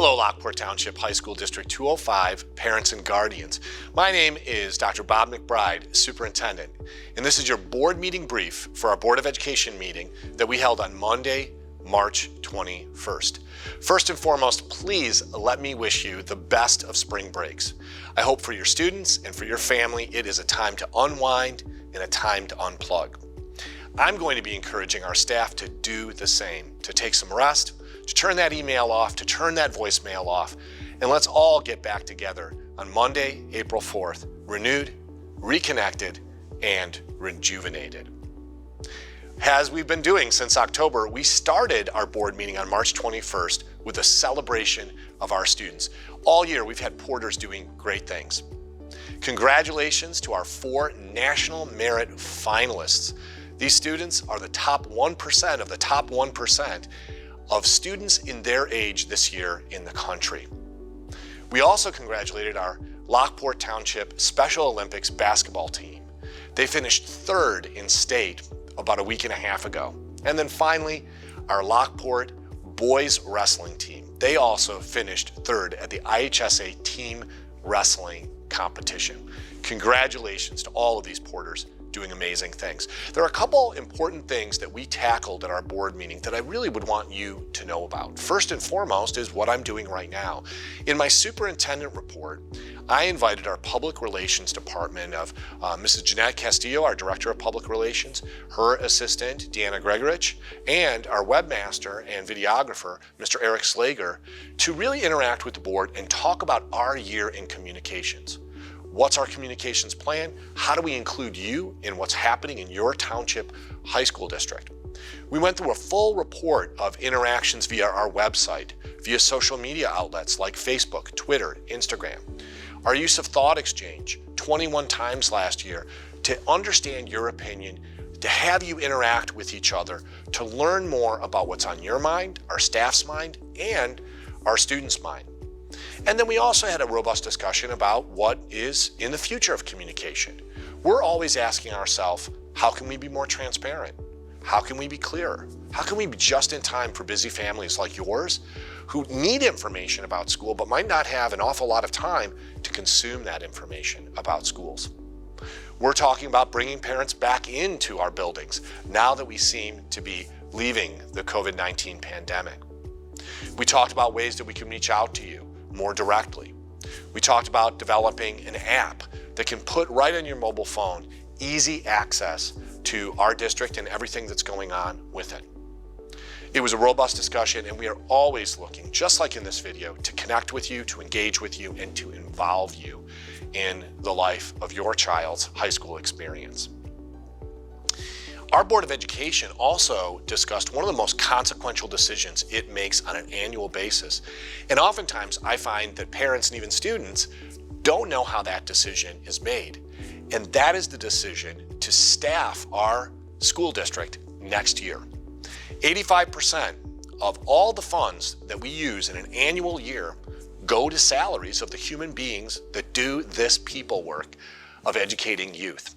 Hello, Lockport Township High School District 205 parents and guardians. My name is Dr. Bob McBride, Superintendent, and this is your board meeting brief for our Board of Education meeting that we held on Monday, March 21st. First and foremost, please let me wish you the best of spring breaks. I hope for your students and for your family it is a time to unwind and a time to unplug. I'm going to be encouraging our staff to do the same, to take some rest, to turn that email off, to turn that voicemail off, and let's all get back together on Monday, April 4th, renewed, reconnected, and rejuvenated. As we've been doing since October, we started our board meeting on March 21st with a celebration of our students. All year, we've had porters doing great things. Congratulations to our 4 National Merit finalists. These students are the top 1% of the top 1% of students in their age this year in the country. We also congratulated our Lockport Township Special Olympics basketball team. They finished 3rd in state about a week and a half ago. And then finally, our Lockport boys wrestling team. They also finished 3rd at the IHSA team wrestling competition. Congratulations to all of these porters doing amazing things. There are a couple important things that we tackled at our board meeting that I really would want you to know about. First and foremost is what I'm doing right now. In my superintendent report, I invited our public relations department of Mrs. Jeanette Castillo, our director of public relations, her assistant, Deanna Gregorich, and our webmaster and videographer, Mr. Eric Slager, to really interact with the board and talk about our year in communications. What's our communications plan? How do we include you in what's happening in your township high school district? We went through a full report of interactions via our website, via social media outlets like Facebook, Twitter, Instagram. Our use of thought exchange 21 times last year to understand your opinion, to have you interact with each other, to learn more about what's on your mind, our staff's mind, and our students' mind. And then we also had a robust discussion about what is in the future of communication. We're always asking ourselves, how can we be more transparent? How can we be clearer? How can we be just in time for busy families like yours who need information about school but might not have an awful lot of time to consume that information about schools? We're talking about bringing parents back into our buildings now that we seem to be leaving the COVID-19 pandemic. We talked about ways that we can reach out to you more directly. We talked about developing an app that can put right on your mobile phone easy access to our district and everything that's going on with it. It was a robust discussion, and we are always looking, just like in this video, to connect with you, to engage with you, and to involve you in the life of your child's high school experience. Our Board of Education also discussed one of the most consequential decisions it makes on an annual basis. And oftentimes I find that parents and even students don't know how that decision is made. And that is the decision to staff our school district next year. 85% of all the funds that we use in an annual year go to salaries of the human beings that do this people work of educating youth.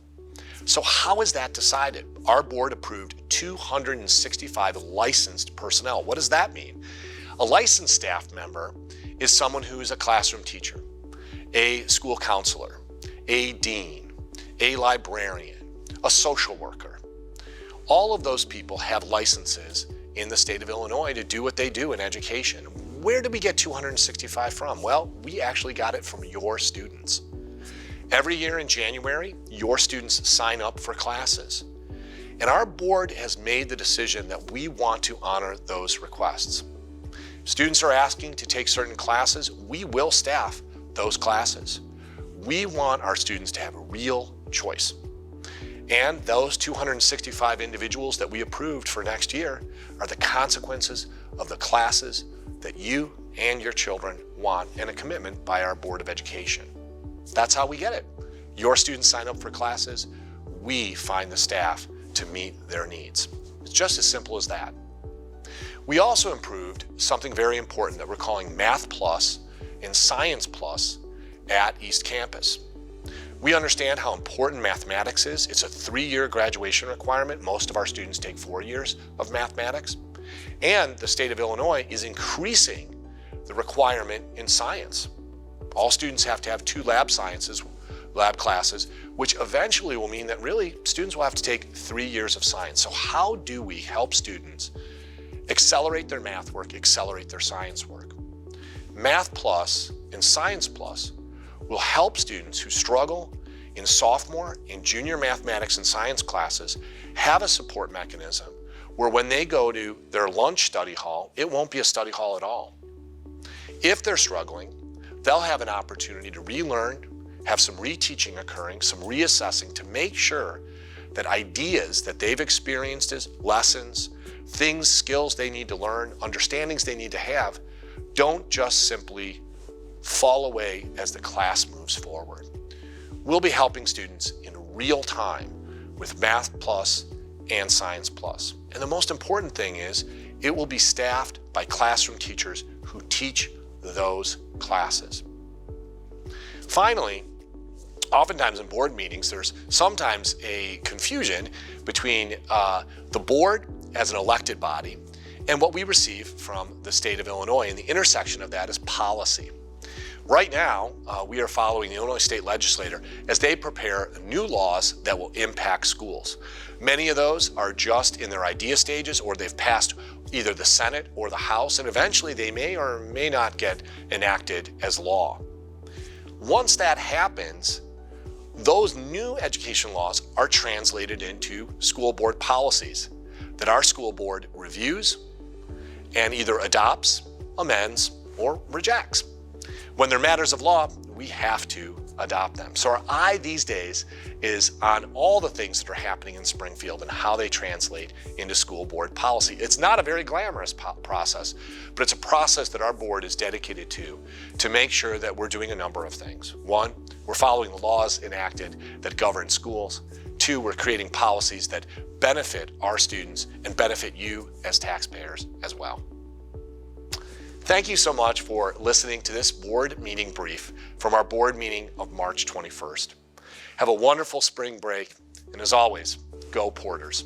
So how is that decided? Our board approved 265 licensed personnel. What does that mean? A licensed staff member is someone who is a classroom teacher, a school counselor, a dean, a librarian, a social worker. All of those people have licenses in the state of Illinois to do what they do in education. Where did we get 265 from? Well, we actually got it from your students. Every year in January, your students sign up for classes. And our board has made the decision that we want to honor those requests. Students are asking to take certain classes, we will staff those classes. We want our students to have a real choice. And those 265 individuals that we approved for next year are the consequences of the classes that you and your children want, and a commitment by our Board of Education. That's how we get it. Your students sign up for classes, we find the staff to meet their needs. It's just as simple as that. We also improved something very important that we're calling Math Plus and Science Plus at East Campus. We understand how important mathematics is. It's a 3-year graduation requirement. Most of our students take 4 years of mathematics. And the state of Illinois is increasing the requirement in science. All students have to have 2 lab classes, which eventually will mean that really students will have to take 3 years of science. So how do we help students accelerate their math work, accelerate their science work? Math Plus and Science Plus will help students who struggle in sophomore and junior mathematics and science classes have a support mechanism where when they go to their lunch study hall, it won't be a study hall at all. If they're struggling, they'll have an opportunity to relearn, have some reteaching occurring, some reassessing to make sure that ideas that they've experienced as lessons, things, skills they need to learn, understandings they need to have, don't just simply fall away as the class moves forward. We'll be helping students in real time with Math Plus and Science Plus. And the most important thing is it will be staffed by classroom teachers who teach those classes. Finally, oftentimes in board meetings, there's sometimes a confusion between the board as an elected body and what we receive from the state of Illinois, and the intersection of that is policy. Right now, we are following the Illinois State Legislature as they prepare new laws that will impact schools. Many of those are just in their idea stages, or they've passed either the Senate or the House, and eventually they may or may not get enacted as law. Once that happens, those new education laws are translated into school board policies that our school board reviews and either adopts, amends, or rejects. When they're matters of law, we have to adopt them. So our eye these days is on all the things that are happening in Springfield and how they translate into school board policy. It's not a very glamorous process, but it's a process that our board is dedicated to make sure that we're doing a number of things. 1, we're following the laws enacted that govern schools. 2, we're creating policies that benefit our students and benefit you as taxpayers as well. Thank you so much for listening to this board meeting brief from our board meeting of March 21st. Have a wonderful spring break, and as always, go Porters.